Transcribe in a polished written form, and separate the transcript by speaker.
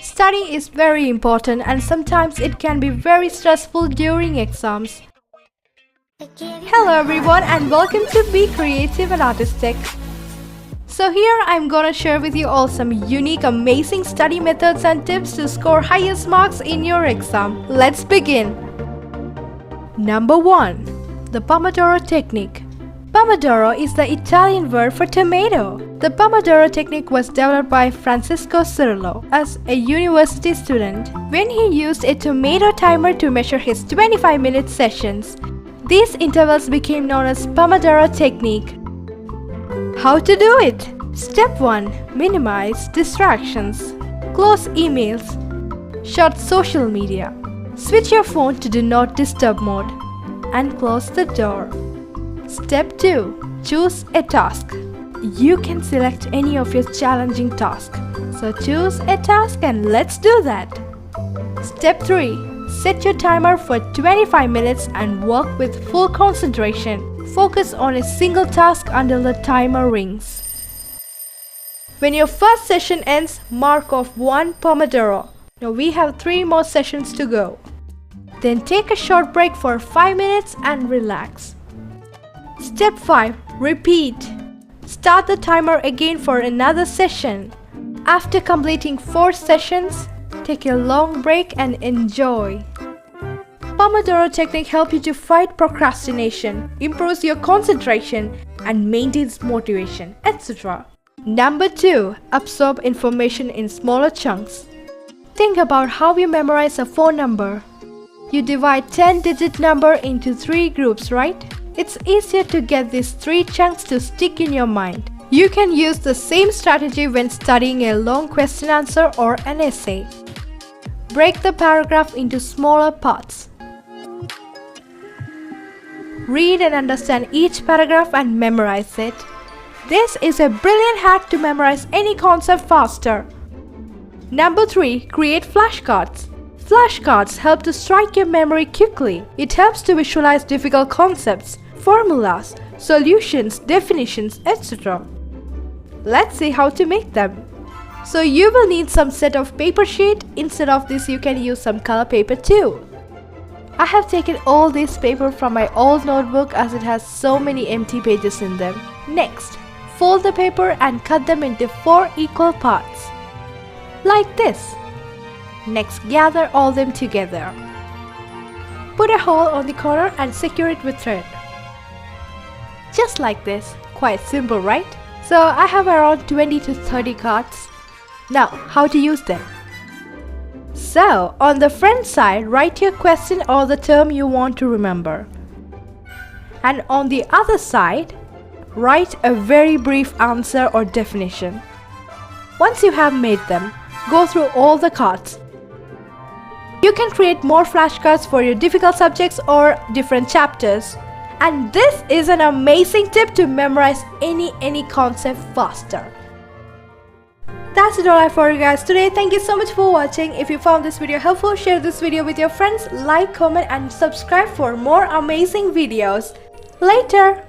Speaker 1: Studying is very important and sometimes it can be very stressful during exams. Hello everyone and welcome to Be Creative and Artistic. So here I'm gonna share with you all some unique, amazing study methods and tips to score highest marks in your exam. Let's begin. Number 1. The Pomodoro Technique. Pomodoro is the Italian word for tomato. The Pomodoro Technique was developed by Francesco Cirillo as a university student when he used a tomato timer to measure his 25-minute sessions. These intervals became known as Pomodoro Technique. How to do it? Step 1. Minimize distractions. Close emails. Shut social media. Switch your phone to Do Not Disturb mode and close the door. Step 2. Choose a task. You can select any of your challenging tasks. So choose a task and let's do that. Step 3. Set your timer for 25 minutes and work with full concentration. Focus on a single task until the timer rings. When your first session ends, mark off 1 Pomodoro. Now we have 3 more sessions to go. Then take a short break for 5 minutes and relax. Step 5. Repeat. Start the timer again for another session. After completing 4 sessions, take a long break and enjoy. Pomodoro Technique helps you to fight procrastination, improves your concentration, and maintains motivation, etc. Number 2. Absorb information in smaller chunks. Think about how you memorize a phone number. You divide 10-digit number into 3 groups, right? It's easier to get these 3 chunks to stick in your mind. You can use the same strategy when studying a long question answer or an essay. Break the paragraph into smaller parts. Read and understand each paragraph and memorize it. This is a brilliant hack to memorize any concept faster. Number 3. Create flashcards. Flashcards help to strike your memory quickly. It helps to visualize difficult concepts, formulas, solutions, definitions, etc. Let's see how to make them. So you will need some set of paper sheet. Instead of this, you can use some color paper too. I have taken all this paper from my old notebook as it has so many empty pages in them. Next, fold the paper and cut them into 4 equal parts. Like this. Next, gather all them together. Put a hole on the corner and secure it with thread. Just like this. Quite simple, right? So I have around 20 to 30 cards. Now, how to use them? So, on the front side, write your question or the term you want to remember. And on the other side, write a very brief answer or definition. Once you have made them, go through all the cards. You can create more flashcards for your difficult subjects or different chapters. And this is an amazing tip to memorize any concept faster. That's it all I have for you guys today. Thank you so much for watching. If you found this video helpful, share this video with your friends, like, comment and subscribe for more amazing videos. Later!